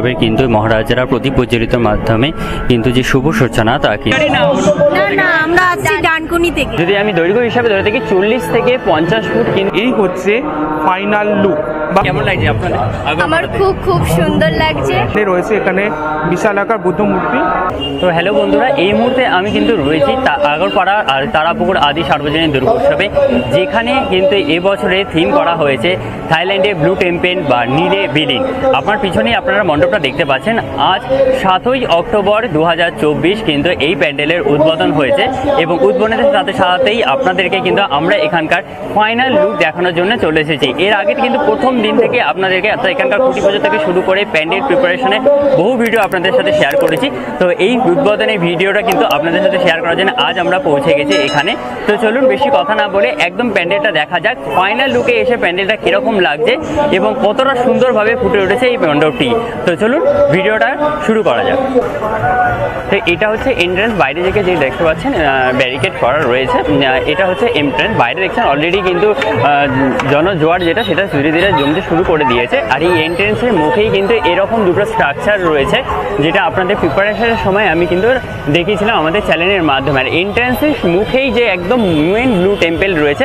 উৎসবের কিন্তু মহারাজারা প্রদীপ প্রজ্বলিতর মাধ্যমে কিন্তু যে শুভ সূচনা তা কি আমরা আছি ডানকুনি থেকে। যদি আমি দৈর্ঘ্য হিসাবে ধরে থাকি 40 থেকে 50 ফুট, কিন্তু এই হচ্ছে ফাইনাল লুক। কেমন লাগছে আপনাদের? আমার খুব খুব সুন্দর লাগছে। রয়েছে এখানে বিশাল আকার বুদ্ধ মূর্তি। তো হ্যালো বন্ধুরা, এই মুহূর্তে আমি কিন্তু রয়েছি আগরপাড়া আর তারাপুকুর আদি সার্বজনীন দুর্গোৎসবে, যেখানে কিন্তু এবছরে থিম করা হয়েছে থাইল্যান্ডের ব্লু টেম্পেল বা নীলে বিলীন। আপনার পিছনেই আপনারা মণ্ডপটা দেখতে পাচ্ছেন। আজ 7ই অক্টোবর 2024 কিন্তু এই প্যান্ডেলের উদ্বোধন হয়েছে এবং উদ্বোধনের সাথে সাথেই আপনাদেরকে কিন্তু আমরা এখানকার ফাইনাল লুক দেখানোর জন্য চলে এসেছি। এর আগে কিন্তু প্রথম দিন থেকে আপনাদেরকে এখানকার খুঁটি পুজো থেকে শুরু করে প্যান্ডেল প্রিপারেশনে বহু ভিডিও আপনাদের সাথে শেয়ার করেছি। তো এই উদ্বোধনের ভিডিওটা কিন্তু আপনাদের সাথে শেয়ার করার জন্য আজ আমরা পৌঁছে গেছি এখানে। তো চলুন বেশি কথা না বলে একদম প্যান্ডেলটা দেখা যাক, ফাইনাল লুকে এসে প্যান্ডেলটা কিরকম লাগছে এবং কতটা সুন্দরভাবে ফুটে উঠেছে এই মণ্ডপটি। তো চলুন ভিডিওটা শুরু করা যাক। তো এটা হচ্ছে এন্ট্রান্স, বাইরে থেকে যে দেখতে পাচ্ছেন ব্যারিকেড করা রয়েছে, এটা হচ্ছে এন্ট্রান্স। বাইরে দেখছেন অলরেডি কিন্তু জনজোয়ার যেটা সেটা ধীরে ধীরে জমতে শুরু করে দিয়েছে। আর এই এন্ট্রান্সের মুখেই কিন্তু এরকম দুটো স্ট্রাকচার রয়েছে, যেটা আপনাদের প্রিপারেশনের সময় আমি কিন্তু দেখিয়েছিলাম আমাদের চ্যানেলের মাধ্যমে। আর এন্ট্রান্সের মুখেই যে একদম মেন ব্লু টেম্পল রয়েছে,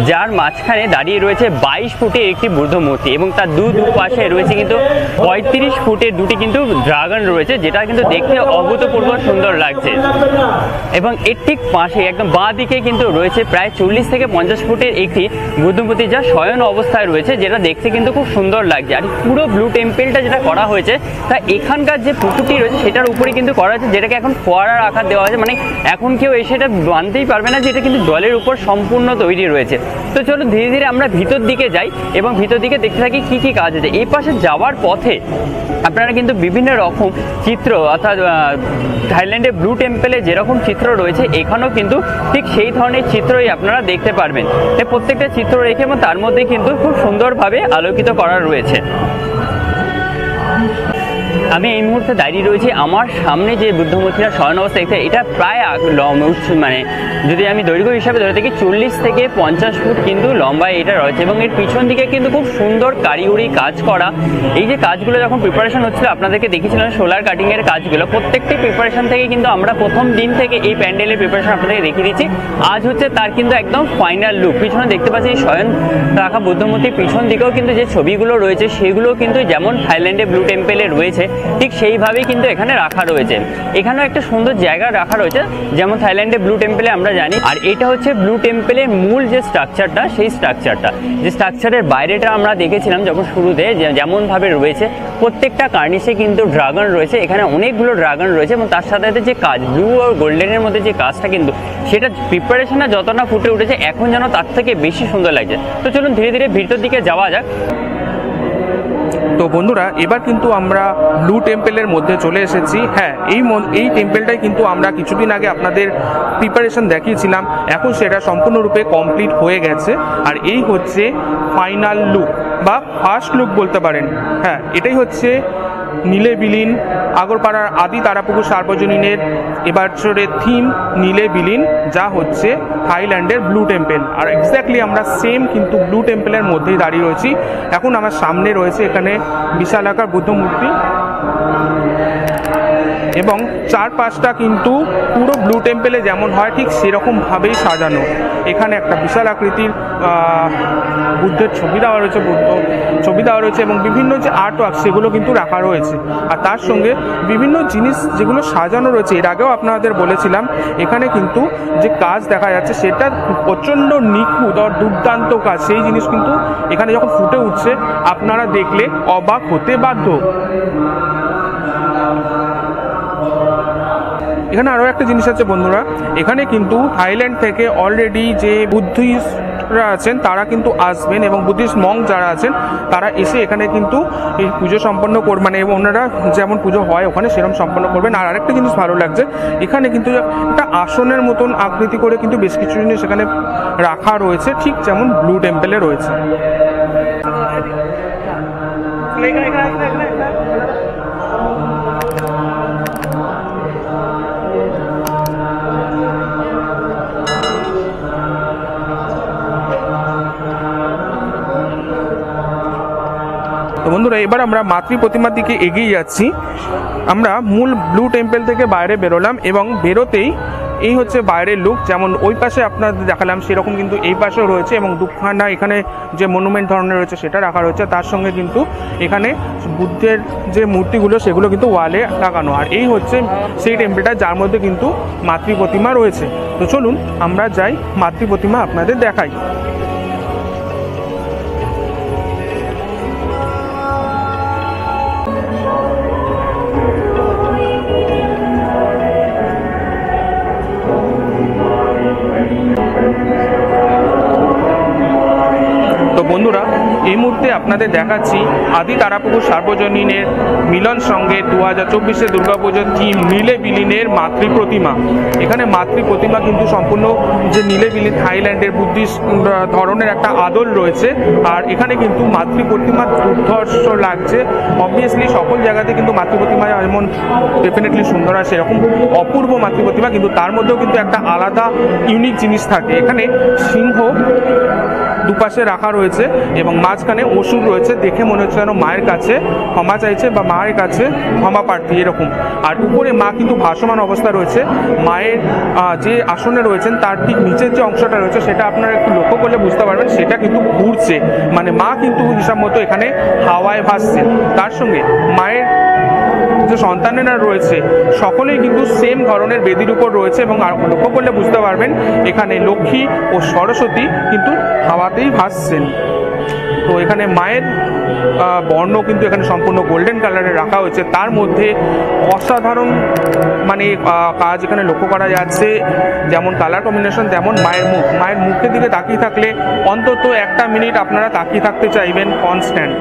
যার মাঝখানে দাঁড়িয়ে রয়েছে 22 ফুটের একটি বুদ্ধ মূর্তি এবং তার দুপাশে রয়েছে কিন্তু 35 ফুটের দুটি কিন্তু ড্রাগন রয়েছে, যেটা কিন্তু দেখতে অভূতপূর্ব সুন্দর লাগছে। এবং এর ঠিক পাশে একদম বাঁ দিকে কিন্তু রয়েছে প্রায় 40 থেকে 50 ফুটের একটি বুদ্ধ মূর্তি, যা শয়ন অবস্থায় রয়েছে, যেটা দেখতে কিন্তু খুব সুন্দর লাগছে। আর পুরো ব্লু টেম্পলটা যেটা করা হয়েছে তা এখানকার যে পুকুরটি রয়েছে সেটার উপরে কিন্তু করা হয়েছে, যেটাকে এখন ফোয়ারার আকার দেওয়া হয়েছে। মানে এখন কেউ এসে এটা মানতেই পারবে না যে এটা কিন্তু জলের উপর সম্পূর্ণ তৈরি রয়েছে। তো চলো ধীরে ধীরে আমরা ভিতর দিকে যাই এবং ভিতর দিকে দেখতে থাকি কি কি কাজ আছে। এই পাশে যাওয়ার পথে আপনারা কিন্তু বিভিন্ন রকম চিত্র, অর্থাৎ থাইল্যান্ডের ব্লু টেম্পলে যেরকম চিত্র রয়েছে এখানেও কিন্তু ঠিক সেই ধরনের চিত্রই আপনারা দেখতে পারবেন। এই প্রত্যেকটা চিত্র রেখে এবং তার মধ্যে কিন্তু খুব সুন্দরভাবে আলোকিত করা রয়েছে। আমি এই মুহূর্তে দাঁড়িয়ে রয়েছি, আমার সামনে যে বুদ্ধ মূর্তিটা শয়ন অবস্থা দেখতে, এটা প্রায় মানে যদি আমি দৈর্ঘ্য হিসাবে ধরে থাকি 40 থেকে 50 ফুট কিন্তু লম্বায় এটা রয়েছে এবং এর পিছন দিকে কিন্তু খুব সুন্দর কারিগরি কাজ করা। এই যে কাজগুলো যখন প্রিপারেশন হচ্ছিল আপনাদেরকে দেখিয়েছিলাম সোলার কাটিংয়ের কাজগুলো, প্রত্যেকটি প্রিপারেশন থেকে কিন্তু আমরা প্রথম দিন থেকে এই প্যান্ডেলের প্রিপারেশন আপনাদেরকে দেখিয়ে দিচ্ছি। আজ হচ্ছে তার কিন্তু একদম ফাইনাল লুক। পিছনে দেখতে পাচ্ছি শয়ন রাখা বুদ্ধ মূর্তির পিছন দিকেও কিন্তু যে ছবিগুলো রয়েছে সেগুলো কিন্তু যেমন থাইল্যান্ডের ব্লু টেম্পলে রয়েছে ঠিক সেইভাবেই কিন্তু এখানে রাখা রয়েছে। এখানেও একটা সুন্দর জায়গা রাখা রয়েছে যেমন থাইল্যান্ডের ব্লু টেম্পলে আমরা জানি। আর এটা হচ্ছে ব্লু টেম্পলের মূল যে স্ট্রাকচারটা, সেই স্ট্রাকচারটা যে স্ট্রাকচারের বাইরেটা আমরা দেখেছিলাম যখন শুরুতে যেমনভাবে রয়েছে, প্রত্যেকটা কার্নিশে কিন্তু ড্রাগন রয়েছে। এখানে অনেকগুলো ড্রাগন রয়েছে এবং তার সাথে যে কাজ ব্লু আর গোল্ডেনের মধ্যে যে কাজটা কিন্তু সেটা প্রিপারেশনটা যত না ফুটে উঠেছে এখন যেন তার থেকে বেশি সুন্দর লাগছে। তো চলুন ধীরে ধীরে ভিতর দিকে যাওয়া যাক। তো বন্ধুরা, এবার কিন্তু আমরা ব্লু টেম্পলের মধ্যে চলে এসেছি। হ্যাঁ, এই টেম্পলটাই কিন্তু আমরা কিছুদিন আগে আপনাদের প্রিপারেশন দেখিয়েছিলাম, এখন সেটা সম্পূর্ণরূপে কমপ্লিট হয়ে গেছে। আর এই হচ্ছে ফাইনাল লুক বা ফার্স্ট লুক বলতে পারেন। হ্যাঁ, এটাই হচ্ছে নীলে বিলীন আগরপাড়ার আদি তারাপুকুর সার্বজনীনের এবছরের থিম নীলে বিলীন, যা হচ্ছে থাইল্যান্ডের ব্লু টেম্পল। আর এক্স্যাক্টলি আমরা সেম কিন্তু ব্লু টেম্পলের মধ্যেই দাঁড়িয়ে রয়েছি। এখন আমার সামনে রয়েছে এখানে বিশাল আকার বুদ্ধ মূর্তি এবং চারপাশটা কিন্তু পুরো ব্লু টেম্পলে যেমন হয় ঠিক সেরকমভাবেই সাজানো। এখানে একটা বিশাল আকৃতির বুদ্ধের ছবি দেওয়া রয়েছে এবং বিভিন্ন যে আর্ট ওয়ার্ক সেগুলো কিন্তু রাখা রয়েছে। আর তার সঙ্গে বিভিন্ন জিনিস যেগুলো সাজানো রয়েছে, এর আগেও আপনাদের বলেছিলাম এখানে কিন্তু যে কাজ দেখা যাচ্ছে সেটা প্রচণ্ড নিখুঁত আর দুর্দান্ত কাজ। সেই জিনিস কিন্তু এখানে যখন ফুটে উঠছে আপনারা দেখলে অবাক হতে বাধ্য। এখানে আরও একটা জিনিস আছে বন্ধুরা, এখানে কিন্তু থাইল্যান্ড থেকে অলরেডি যে বুদ্ধিস্টরা আছেন তারা কিন্তু আসবেন এবং বুদ্ধিস্ট মঙ্ক যারা আছেন তারা এসে এখানে কিন্তু এই পুজো সম্পন্ন করবেন, মানে ওনারা যেমন পুজো হয় ওখানে সেরকম সম্পন্ন করবেন। আর আরেকটা জিনিস ভালো লাগছে, এখানে কিন্তু একটা আসনের মতন আকৃতি করে কিন্তু বেশ কিছু জিনিস এখানে রাখা রয়েছে, ঠিক যেমন ব্লু টেম্পলে রয়েছে। তো বন্ধুরা, বন্ধুরা এবার আমরা মাতৃ প্রতিমার দিকে এগিয়ে যাচ্ছি। আমরা মূল ব্লু টেম্পল থেকে বাইরে বেরোলাম এবং বেরোতেই এই হচ্ছে বাইরের লুক। যেমন ওই পাশে আপনাদের দেখালাম সেরকম কিন্তু এই পাশেও রয়েছে এবং দুখানা এখানে যে মনুমেন্ট ধরনের রয়েছে সেটা রাখা রয়েছে। তার সঙ্গে কিন্তু এখানে বুদ্ধের যে মূর্তিগুলো সেগুলো কিন্তু ওয়ালে লাগানো। আর এই হচ্ছে সেই টেম্পলটা যার মধ্যে কিন্তু মাতৃ প্রতিমা রয়েছে। তো চলুন আমরা যাই মাতৃ প্রতিমা আপনাদের দেখাই। তো বন্ধুরা এই মুহূর্তে আপনাদের দেখাচ্ছি আদি তারাপুকুর সার্বজনীনের মিলন সঙ্গে 2024 দুর্গাপুজোর থিম নীলে বিলীনের মাতৃ প্রতিমা। এখানে মাতৃ প্রতিমা কিন্তু সম্পূর্ণ যে নীলে বিলীন থাইল্যান্ডের বুদ্ধিস্ট ধরনের একটা আদল রয়েছে। আর এখানে কিন্তু মাতৃ প্রতিমা দুর্ধর্ষ লাগছে। অবভিয়াসলি সকল জায়গাতে কিন্তু মাতৃ প্রতিমা যেমন ডেফিনেটলি সুন্দর আছে এরকম অপূর্ব মাতৃ প্রতিমা, কিন্তু তার মধ্যেও কিন্তু একটা আলাদা ইউনিক জিনিস থাকে। এখানে সিংহ দুপাশে রাখা রয়েছে এবং মাঝখানে অসুর রয়েছে। দেখে মনে হচ্ছে যেন মায়ের কাছে ক্ষমা চাইছে বা মায়ের কাছে ক্ষমা প্রার্থী এরকম। আর উপরে মা কিন্তু ভাসমান অবস্থা রয়েছে। মায়ের যে আসনে রয়েছেন তার ঠিক নিচের যে অংশটা রয়েছে সেটা আপনারা একটু লক্ষ্য করলে বুঝতে পারবেন সেটা কিন্তু ঘুরছে, মানে মা কিন্তু হিসাব মতো এখানে হাওয়ায় ভাসছে। তার সঙ্গে মায়ের যে সন্তানেরা রয়েছে সকলেই কিন্তু সেম ধরনের বেদির উপর রয়েছে এবং লক্ষ্য করলে বুঝতে পারবেন এখানে লক্ষ্মী ও সরস্বতী কিন্তু হাওয়াতেই ভাসছেন। তো এখানে মায়ের বর্ণ কিন্তু এখানে সম্পূর্ণ গোল্ডেন কালারে রাখা হয়েছে। তার মধ্যে অসাধারণ মানে কাজ এখানে লক্ষ্য করা যাচ্ছে। যেমন কালার কম্বিনেশন তেমন মায়ের মুখের দিকে তাকিয়ে থাকলে অন্তত 1 মিনিট আপনারা তাকিয়ে থাকতে চাইবেন কনস্ট্যান্ট।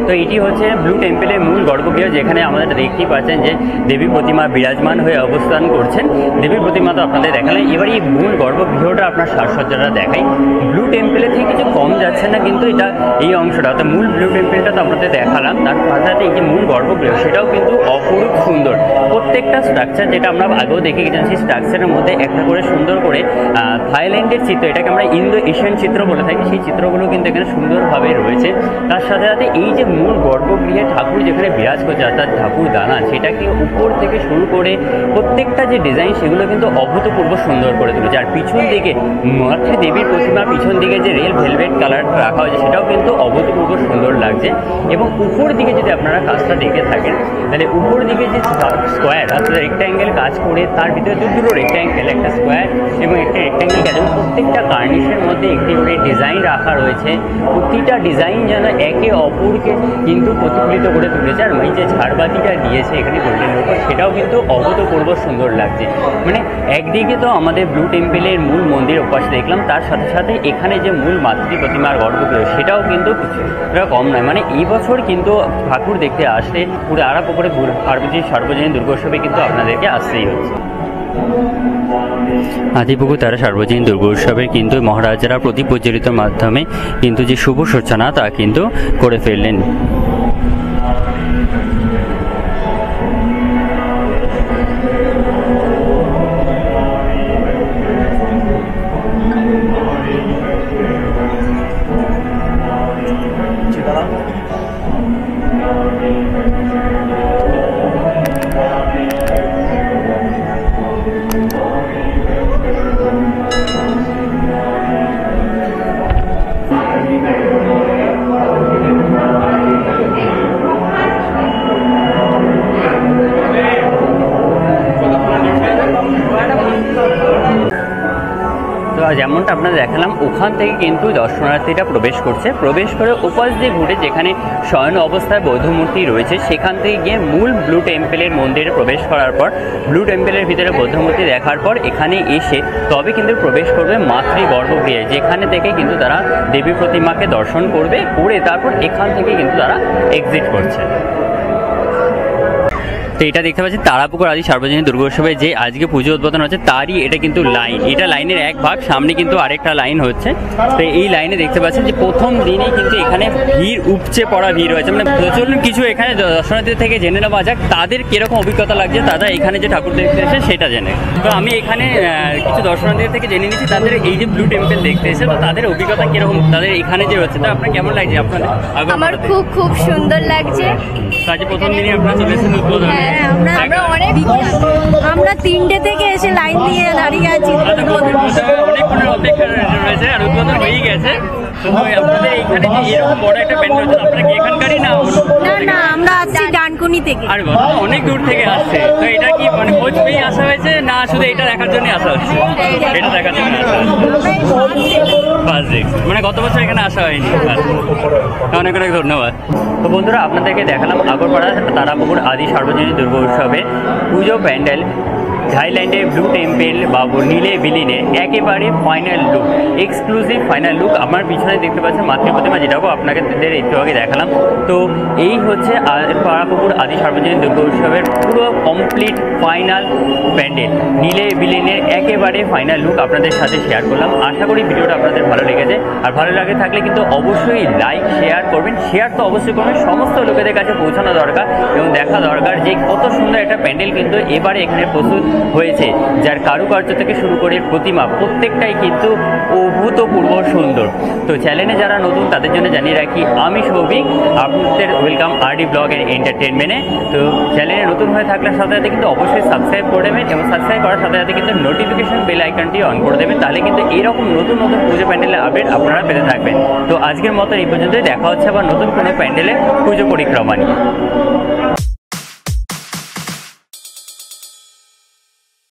তো এটি হচ্ছে ব্লু টেম্পলের মূল গর্ভগৃহ, যেখানে আমাদের দেখতেই পাচ্ছেন যে দেবী প্রতিমা বিরাজমান হয়ে অবস্থান করছেন। দেবী প্রতিমা তো আপনাদের দেখালেন, এবার এই মূল গর্ভগৃহটা আপনার সাজসজ্জাটা দেখাই। ব্লু টেম্পলের থেকে কিছু কম যাচ্ছে না কিন্তু এটা এই অংশটা, তো মূল ব্লু টেম্পলটা তো আপনাদের দেখালাম, তার সাথে এই যে মূল গর্ভগৃহ সেটাও কিন্তু অপরূপ সুন্দর। প্রত্যেকটা স্ট্রাকচার যেটা আমরা আগেও দেখে গেছিলাম সেই স্ট্রাকচারের মধ্যে একটা করে সুন্দর করে থাইল্যান্ডের চিত্র, এটাকে আমরা ইন্দো এশিয়ান চিত্র বলে থাকি, সেই চিত্রগুলো কিন্তু এখানে সুন্দরভাবে রয়েছে। তার সাথে সাথে এই যে মূল গর্ভগৃহে ঠাকুর যেখানে বিরাজ করছে অর্থাৎ ঠাকুর দানা, সেটাকে উপর থেকে শুরু করে প্রত্যেকটা যে ডিজাইন সেগুলো কিন্তু অভূতপূর্ব সুন্দর করে তুলেছে। আর পিছন দিকে মাতৃ দেবীর প্রতিমা পিছন দিকে যে রেল ভেলভেট কালার রাখা হয়েছে সেটাও কিন্তু অভূতপূর্ব সুন্দর লাগছে। এবং উপর দিকে যদি আপনারা কাজটা দেখে থাকেন তাহলে উপর দিকে যে স্কোয়ার অর্থাৎ রেক্ট্যাঙ্গেল কাজ করে তার ভিতরে দুটো রেক্ট্যাঙ্গেল, একটা স্কোয়ার এবং একটা রেক্ট্যাঙ্গেল কাজ, এবং প্রত্যেকটা কার্নিশের মধ্যে একটি করে ডিজাইন রাখা রয়েছে। প্রতিটা ডিজাইন যেন একে অপরকে কিন্তু প্রতিফলিত করে তুলেছে। আর এই যে ঝাড়বাতিটা দিয়েছে এখানে গোল্ডেন উপর সেটাও কিন্তু অভূতপূর্ব সুন্দর লাগছে। মানে একদিকে তো আমাদের ব্লু টেম্পলের মূল মন্দির উপাস দেখলাম, তার সাথে সাথে এখানে যে মূল মাতৃ প্রতিমার গর্ভগৃহ সেটাও কিন্তু কম নয়। মানে এই বছর কিন্তু ঠাকুর দেখতে আসলে পুরো আরাপুকুরে পার্বতীর সার্বজনীন দুর্গোৎসবে কিন্তু আপনাদেরকে আসতেই হচ্ছে। আদিপুকুর তারা সার্বজনীন দুর্গোৎসবের কিন্তু মহারাজারা প্রদীপ প্রজ্বলিতর মাধ্যমে কিন্তু যে শুভ সূচনা তা কিন্তু করে ফেললেন। যেমনটা আপনারা দেখালাম ওখান থেকে কিন্তু দর্শনার্থীরা প্রবেশ করছে, প্রবেশ করে উপাস দিয়ে ঘুরে যেখানে শয়ন অবস্থায় বৌদ্ধ মূর্তি রয়েছে সেখান থেকে গিয়ে মূল ব্লু টেম্পলের মন্দিরে প্রবেশ করার পর ব্লু টেম্পলের ভিতরে বৌদ্ধ মূর্তি দেখার পর এখানে এসে তবে কিন্তু প্রবেশ করবে মাতৃ গর্ভগৃহে, যেখানে থেকে কিন্তু তারা দেবী প্রতিমাকে দর্শন করবে, করে তারপর এখান থেকে কিন্তু তারা এক্সিট করছে। তো এটা দেখতে পাচ্ছেন তারাপুকুর আদি সার্বজনীন দুর্গোৎসবে যে আজকে পুজো উদ্বোধন হচ্ছে তারই এটা কিন্তু লাইন, এটা লাইনের এক ভাগ, সামনে কিন্তু আরেকটা লাইন হচ্ছে। তো এই লাইনে দেখতে পাচ্ছেন যে প্রথম দিনেই কিন্তু এখানে ভিড়, উপচে পড়া ভিড় হয়েছে, মানে প্রচুর কিছু এখানে দর্শনার্থী থেকে জেনে নেওয়া যাক তাদের কিরকম অভিজ্ঞতা লাগছে, তারা এখানে যে ঠাকুর দেখতে এসে সেটা জেনে। তো আমি এখানে কিছু দর্শনার্থীদের থেকে জেনে নিচ্ছি তাদের এই যে ব্লু টেম্পল দেখতে এসে, তো তাদের অভিজ্ঞতা কিরকম, তাদের এখানে যে হচ্ছে, তো আপনার কেমন লাগছে? আপনার আমার খুব খুব সুন্দর লাগছে। কাজে প্রথম দিনে আপনারা চলে এসেছেন উদ্বোধন। হ্যাঁ, আমরা অনেক আমরা 3টে থেকে এসে লাইন দিয়ে দাঁড়িয়ে আছি। অনেকক্ষণের অপেক্ষা রয়েছে আর উদ্বোধন হয়ে গেছে। তো আপনাদের এখানে যে এরকম বড় একটা প্যান্ডেল হচ্ছে, আপনারা কি এখানকারই না? না না, আমরা আসছি ডানকুনি থেকে। আর অনেক দূর থেকে আসছে, তো এটা কি মানে খোঁজ পেয়ে আসা হয়েছে না শুধু এটা দেখার জন্য আসা হচ্ছে? এটা দেখার জন্য আসা হচ্ছে, মানে গত বছর এখানে আসা হয়নি। অনেক অনেক ধন্যবাদ। তো বন্ধুরা, আপনাদেরকে দেখালাম আগরপাড়া তারাপুকুর আদি সার্বজনীন দুর্গোৎসবে পুজো প্যান্ডেল, থাইল্যান্ডের ব্লু টেম্পেল বা নীলে বিলিনে একেবারে final look, exclusive final look. আমার পিছনে দেখতে পাচ্ছেন মাতৃ প্রতিমা, যেটাও আপনাকে একটু আগে দেখালাম। তো এই হচ্ছে তারাপুকুর আদি সার্বজনীন দুর্গোৎসবের পুরো কমপ্লিট ফাইনাল প্যান্ডেল, নীলে বিলিনের একেবারে ফাইনাল লুক আপনাদের সাথে শেয়ার করলাম। আশা করি ভিডিওটা আপনাদের ভালো লেগেছে, আর ভালো লাগে থাকলে কিন্তু অবশ্যই লাইক শেয়ার করবেন। শেয়ার তো অবশ্যই করবেন, সমস্ত লোকেদের কাছে পৌঁছানো দরকার এবং দেখা দরকার যে কত সুন্দর একটা প্যান্ডেল কিন্তু এবারে এখানে প্রস্তুত হয়েছে, যার কারুকার্য থেকে শুরু করে প্রতিমা প্রত্যেকটাই কিন্তু অভূতপূর্ব সুন্দর। তো চ্যানেলে যারা নতুন তাদের জন্য জানিয়ে রাখি, আমি সৌভিক, আপনাদের ওয়েলকাম আরডি ব্লগ অ্যান্ড এন্টারটেনমেন্টে। তো চ্যানেলে নতুন হয়ে থাকলে সাথে সাথে কিন্তু অবশ্যই সাবস্ক্রাইব করে দেবেন এবং সাবস্ক্রাইব করার সাথে সাথে কিন্তু নোটিফিকেশন বেল আইকনটি অন করে দেবেন, তাহলে কিন্তু এরকম নতুন নতুন পুজো প্যান্ডেলের আপডেট আপনারা পেতে থাকবেন। তো আজকের মতো এই পর্যন্তই, দেখা হচ্ছে আবার নতুন কোনো প্যান্ডেলে পুজো পরিক্রমা নিয়ে।